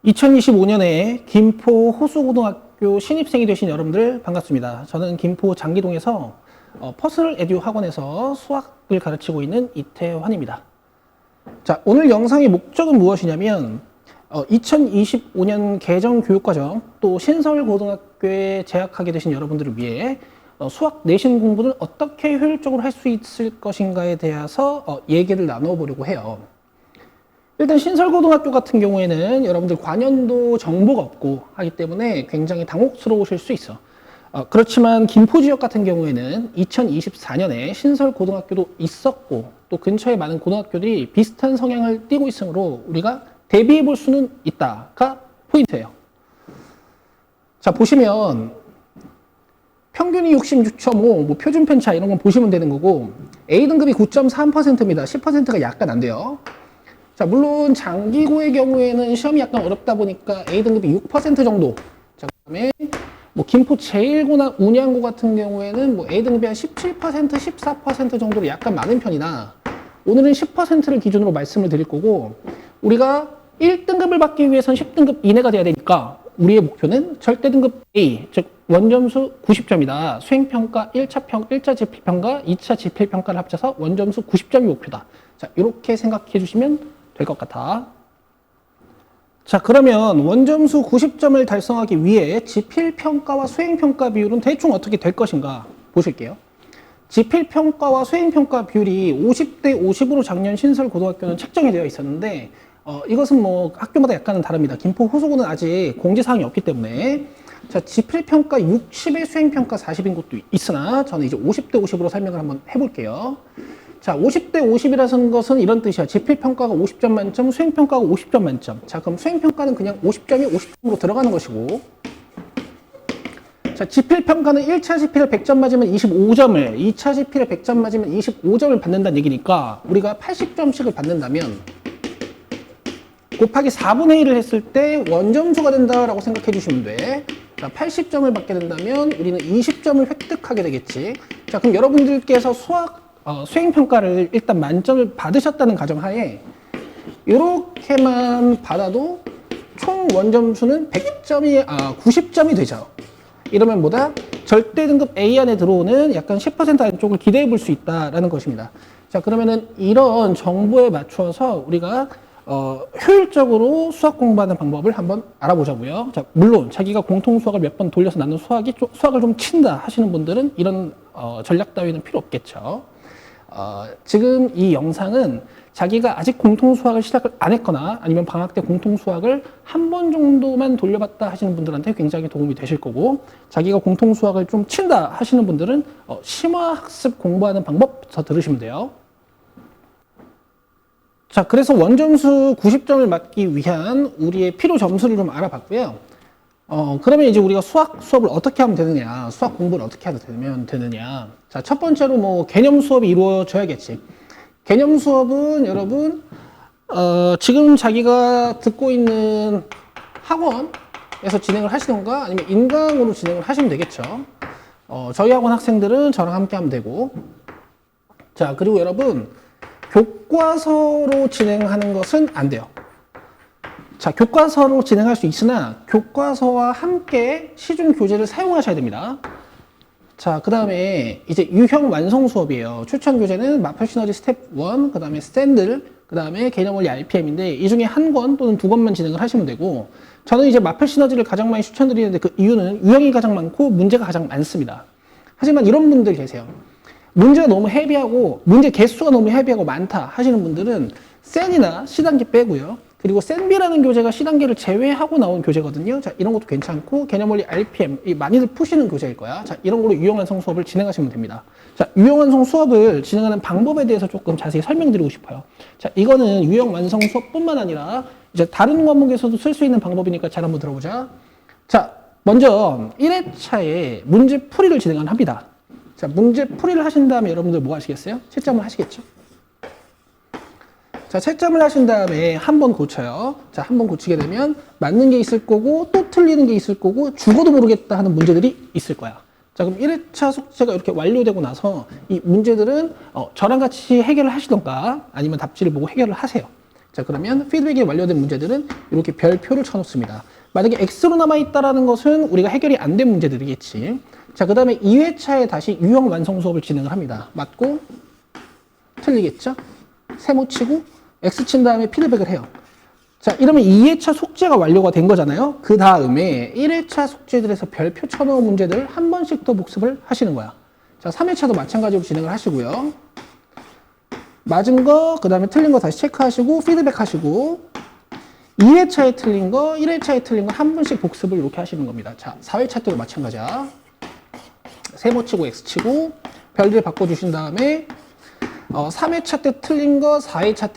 2025년에 김포 호수고등학교 신입생이 되신 여러분들 반갑습니다. 저는 김포 장기동에서 퍼스널 에듀 학원에서 수학을 가르치고 있는 이태환입니다. 자, 오늘 영상의 목적은 무엇이냐면 2025년 개정 교육과정 또 신설고등학교에 재학하게 되신 여러분들을 위해 수학 내신 공부를 어떻게 효율적으로 할 수 있을 것인가에 대해서 얘기를 나눠보려고 해요. 일단 신설고등학교 같은 경우에는 여러분들 관연도 정보가 없고 하기 때문에 굉장히 당혹스러우실 수 있어. 그렇지만 김포 지역 같은 경우에는 2024년에 신설고등학교도 있었고 또 근처에 많은 고등학교들이 비슷한 성향을 띠고 있으므로 우리가 대비해 볼 수는 있다가 포인트예요. 자, 보시면 평균이 66.5, 뭐 표준 편차 이런 건 보시면 되는 거고 A등급이 9.3%입니다. 10%가 약간 안 돼요. 자, 물론 장기고의 경우에는 시험이 약간 어렵다 보니까 A등급이 6% 정도. 자, 그다음에 뭐 김포 제1고나 운양고 같은 경우에는 뭐 A등급이 한 17%, 14% 정도로 약간 많은 편이나 오늘은 10%를 기준으로 말씀을 드릴 거고 우리가 1등급을 받기 위해서는 10등급 이내가 돼야 되니까 우리의 목표는 절대등급 A, 즉 원점수 90점이다. 수행평가 1차 지필평가, 2차 지필평가를 합쳐서 원점수 90점이 목표다. 자, 이렇게 생각해 주시면 될 것 같아. 자, 그러면 원점수 90점을 달성하기 위해 지필평가와 수행평가 비율은 대충 어떻게 될 것인가 보실게요. 지필평가와 수행평가 비율이 50대 50으로 작년 신설고등학교는 책정이 되어 있었는데 이것은 뭐 학교마다 약간은 다릅니다. 김포 호수고는 아직 공지사항이 없기 때문에 자, 지필평가 60에 수행평가 40인 곳도 있으나 저는 이제 50대 50으로 설명을 한번 해볼게요. 자, 50대 50이라는 것은 이런 뜻이야. 지필평가가 50점 만점, 수행평가가 50점 만점. 자, 그럼 수행평가는 그냥 50점이 50점으로 들어가는 것이고 자, 지필평가는 1차 지필을 100점 맞으면 25점을, 2차 지필을 100점 맞으면 25점을 받는다는 얘기니까 우리가 80점씩을 받는다면 곱하기 4분의 1을 했을 때 원점수가 된다라고 생각해 주시면 돼. 자, 80점을 받게 된다면 우리는 20점을 획득하게 되겠지. 자, 그럼 여러분들께서 수행평가를 일단 만점을 받으셨다는 가정하에 이렇게만 받아도 총 원점수는 90점이 되죠. 이러면 뭐다? 절대등급 A 안에 들어오는 약간 10% 안쪽을 기대해 볼 수 있다라는 것입니다. 자, 그러면은 이런 정보에 맞춰서 우리가 효율적으로 수학 공부하는 방법을 한번 알아보자고요. 자, 물론 자기가 공통 수학을 몇 번 돌려서 나눈 수학을 좀 친다 하시는 분들은 이런 전략 따위는 필요 없겠죠. 지금 이 영상은 자기가 아직 공통 수학을 시작을 안 했거나 아니면 방학 때 공통 수학을 한 번 정도만 돌려봤다 하시는 분들한테 굉장히 도움이 되실 거고 자기가 공통 수학을 좀 친다 하시는 분들은 심화학습 공부하는 방법부터 들으시면 돼요. 자, 그래서 원점수 90점을 맞기 위한 우리의 필요 점수를 좀 알아봤고요. 그러면 이제 우리가 수업을 어떻게 하면 되느냐, 수학 공부를 어떻게 하면 되느냐. 자, 첫 번째로 뭐 개념 수업이 이루어져야겠지. 개념 수업은 여러분, 지금 자기가 듣고 있는 학원에서 진행을 하시던가 아니면 인강으로 진행을 하시면 되겠죠. 저희 학원 학생들은 저랑 함께 하면 되고. 자, 그리고 여러분, 교과서로 진행하는 것은 안 돼요. 자, 교과서로 진행할 수 있으나 교과서와 함께 시중 교재를 사용하셔야 됩니다. 자, 그 다음에 이제 유형 완성 수업이에요. 추천 교재는 마플 시너지 스텝 1, 그 다음에 스탠들, 그 다음에 개념 원리 RPM인데 이 중에 한 권 또는 두 권만 진행을 하시면 되고 저는 이제 마플 시너지를 가장 많이 추천드리는데 그 이유는 유형이 가장 많고 문제가 가장 많습니다. 하지만 이런 분들 계세요. 문제가 너무 헤비하고 문제 개수가 너무 헤비하고 많다 하시는 분들은 센이나 C단계 빼고요. 그리고 센비라는 교재가 C단계를 제외하고 나온 교재거든요. 자, 이런 것도 괜찮고 개념원리 RPM 많이들 푸시는 교재일 거야. 자, 이런 걸로 유형완성 수업을 진행하시면 됩니다. 자, 유형완성 수업을 진행하는 방법에 대해서 조금 자세히 설명드리고 싶어요. 자, 이거는 유형완성 수업뿐만 아니라 이제 다른 과목에서도 쓸 수 있는 방법이니까 잘 한번 들어보자. 자, 먼저 1회차에 문제풀이를 진행을 합니다. 자, 문제풀이를 하신 다음에 여러분들 뭐 하시겠어요? 채점을 하시겠죠? 자, 채점을 하신 다음에 한 번 고쳐요. 자, 한 번 고치게 되면 맞는 게 있을 거고 또 틀리는 게 있을 거고 죽어도 모르겠다 하는 문제들이 있을 거야. 자, 그럼 1회차 숙제가 이렇게 완료되고 나서 이 문제들은 저랑 같이 해결을 하시던가 아니면 답지를 보고 해결을 하세요. 자, 그러면 피드백이 완료된 문제들은 이렇게 별표를 쳐놓습니다. 만약에 X로 남아있다라는 것은 우리가 해결이 안 된 문제들이겠지. 자, 그 다음에 2회차에 다시 유형 완성 수업을 진행을 합니다. 맞고, 틀리겠죠? 세모 치고, X 친 다음에 피드백을 해요. 자, 이러면 2회차 숙제가 완료가 된 거잖아요. 그 다음에 1회차 숙제들에서 별표 쳐놓은 문제들 한 번씩 더 복습을 하시는 거야. 자, 3회차도 마찬가지로 진행을 하시고요. 맞은 거, 그 다음에 틀린 거 다시 체크하시고, 피드백 하시고, 2회차에 틀린 거, 1회차에 틀린 거 한 번씩 복습을 이렇게 하시는 겁니다. 자, 4회차 때도 마찬가지야. 세모 치고, X 치고, 별들 바꿔주신 다음에, 3회차 때 틀린 거, 2회차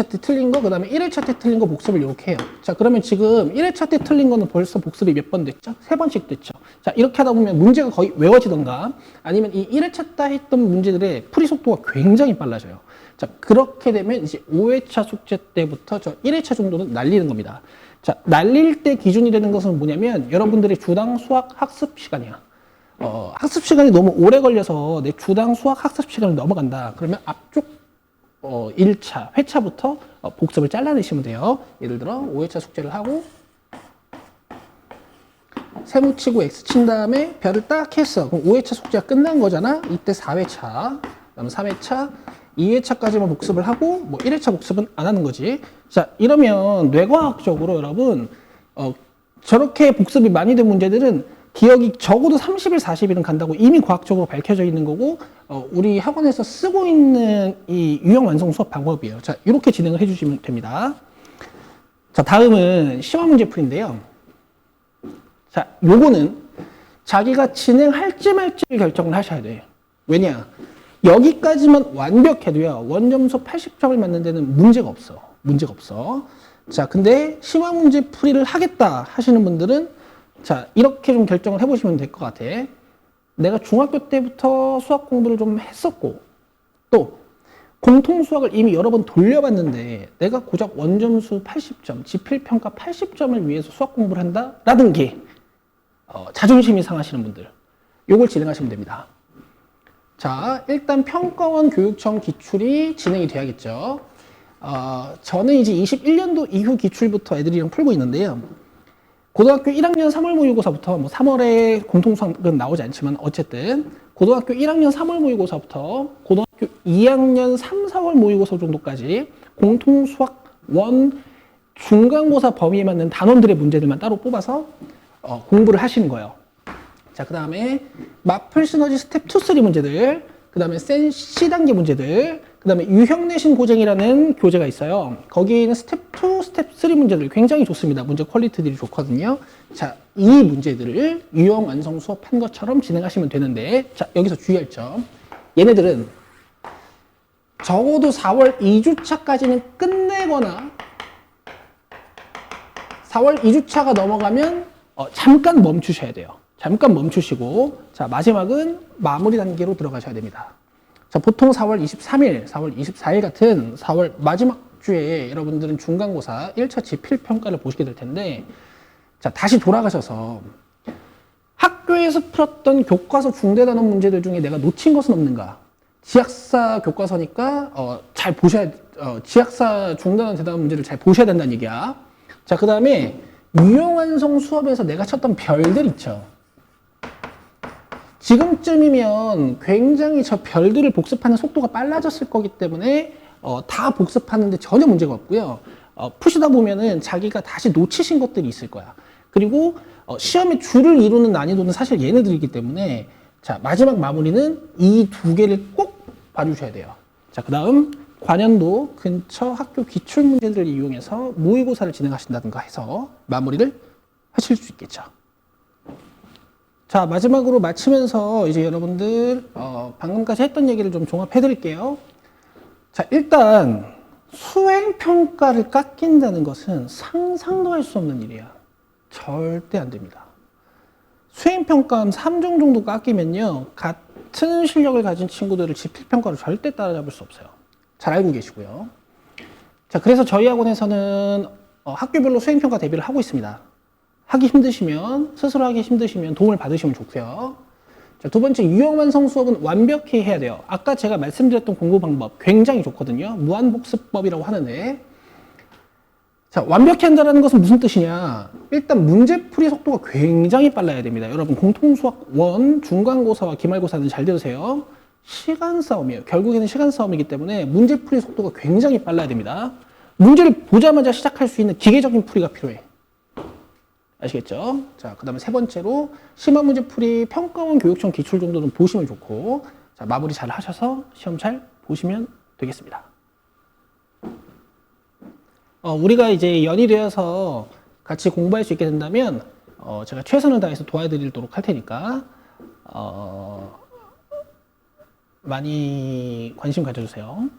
때 틀린 거, 그 다음에 1회차 때 틀린 거 복습을 이렇게 해요. 자, 그러면 지금 1회차 때 틀린 거는 벌써 복습이 몇 번 됐죠? 3번씩 됐죠. 자, 이렇게 하다 보면 문제가 거의 외워지던가, 아니면 이 1회차 때 했던 문제들의 풀이 속도가 굉장히 빨라져요. 자, 그렇게 되면 이제 5회차 숙제 때부터 저 1회차 정도는 날리는 겁니다. 자, 날릴 때 기준이 되는 것은 뭐냐면, 여러분들의 주당 수학 학습 시간이야. 학습 시간이 너무 오래 걸려서 내 주당 수학 학습 시간을 넘어간다. 그러면 앞쪽 1차, 회차부터 복습을 잘라내시면 돼요. 예를 들어 5회차 숙제를 하고 세모 치고 X 친 다음에 별을 딱 했어. 그럼 5회차 숙제가 끝난 거잖아. 이때 4회차, 그다음 3회차, 2회차까지만 복습을 하고 뭐 1회차 복습은 안 하는 거지. 자, 이러면 뇌과학적으로 여러분 저렇게 복습이 많이 된 문제들은 기억이 적어도 30일, 40일은 간다고 이미 과학적으로 밝혀져 있는 거고, 우리 학원에서 쓰고 있는 이 유형 완성 수업 방법이에요. 자, 이렇게 진행을 해주시면 됩니다. 자, 다음은 심화 문제풀인데요. 자, 요거는 자기가 진행할지 말지를 결정을 하셔야 돼요. 왜냐? 여기까지만 완벽해도요, 원점수 80점을 맞는 데는 문제가 없어. 문제가 없어. 자, 근데 심화 문제풀이를 하겠다 하시는 분들은 자, 이렇게 좀 결정을 해보시면 될 것 같아. 내가 중학교 때부터 수학 공부를 좀 했었고, 또 공통 수학을 이미 여러 번 돌려봤는데 내가 고작 원점수 80점, 지필평가 80점을 위해서 수학 공부를 한다라는 게 자존심이 상하시는 분들, 요걸 진행하시면 됩니다. 자, 일단 평가원 교육청 기출이 진행이 돼야겠죠. 저는 이제 21년도 이후 기출부터 애들이랑 풀고 있는데요. 고등학교 1학년 3월 모의고사부터 뭐 3월에 공통수학은 나오지 않지만 어쨌든 고등학교 1학년 3월 모의고사부터 고등학교 2학년 3, 4월 모의고사 정도까지 공통수학 1 중간고사 범위에 맞는 단원들의 문제들만 따로 뽑아서 공부를 하시는 거예요. 자, 그 다음에 마플 시너지 스텝 2, 3 문제들, 그 다음에 센 C단계 문제들, 그 다음에 유형내신 고쟁이라는 교재가 있어요. 거기에 있는 스텝 2, 스텝 3 문제들 굉장히 좋습니다. 문제 퀄리티들이 좋거든요. 자, 이 문제들을 유형 완성 수업한 것처럼 진행하시면 되는데, 자, 여기서 주의할 점. 얘네들은 적어도 4월 2주차까지는 끝내거나 4월 2주차가 넘어가면 잠깐 멈추셔야 돼요. 잠깐 멈추시고, 자, 마지막은 마무리 단계로 들어가셔야 됩니다. 자, 보통 4월 23일, 4월 24일 같은 4월 마지막 주에 여러분들은 중간고사 1차 지필평가를 보시게 될 텐데, 자, 다시 돌아가셔서 학교에서 풀었던 교과서 중대단원 문제들 중에 내가 놓친 것은 없는가? 지학사 교과서니까 잘 보셔야, 지학사 중단원 대단원 문제를 잘 보셔야 된다는 얘기야. 자, 그 다음에 유형완성 수업에서 내가 쳤던 별들 있죠. 지금쯤이면 굉장히 저 별들을 복습하는 속도가 빨라졌을 거기 때문에 다 복습하는데 전혀 문제가 없고요. 푸시다 보면은 자기가 다시 놓치신 것들이 있을 거야. 그리고 시험의 줄을 이루는 난이도는 사실 얘네들이기 때문에, 자, 마지막 마무리는 이 두 개를 꼭 봐주셔야 돼요. 자, 그 다음 관연도 근처 학교 기출 문제들을 이용해서 모의고사를 진행하신다든가 해서 마무리를 하실 수 있겠죠. 자, 마지막으로 마치면서 이제 여러분들 방금까지 했던 얘기를 좀 종합해 드릴게요. 자, 일단 수행평가를 깎인다는 것은 상상도 할 수 없는 일이야. 절대 안 됩니다. 수행평가 한 3종 정도 깎이면요, 같은 실력을 가진 친구들을 지필평가로 절대 따라잡을 수 없어요. 잘 알고 계시고요. 자, 그래서 저희 학원에서는 학교별로 수행평가 대비를 하고 있습니다. 하기 힘드시면, 스스로 하기 힘드시면 도움을 받으시면 좋고요. 자, 두 번째, 유형완성 수업은 완벽히 해야 돼요. 아까 제가 말씀드렸던 공부 방법 굉장히 좋거든요. 무한복습법이라고 하는데, 자, 완벽히 한다는 것은 무슨 뜻이냐? 일단 문제풀이 속도가 굉장히 빨라야 됩니다. 여러분, 공통수학 1, 중간고사와 기말고사는 잘 들으세요. 시간 싸움이에요. 결국에는 시간 싸움이기 때문에 문제풀이 속도가 굉장히 빨라야 됩니다. 문제를 보자마자 시작할 수 있는 기계적인 풀이가 필요해. 아시겠죠? 자, 그 다음에 세 번째로 심화 문제풀이 평가원 교육청 기출 정도는 보시면 좋고, 자, 마무리 잘 하셔서 시험 잘 보시면 되겠습니다. 우리가 이제 연이 되어서 같이 공부할 수 있게 된다면 제가 최선을 다해서 도와드리도록 할 테니까 많이 관심 가져주세요.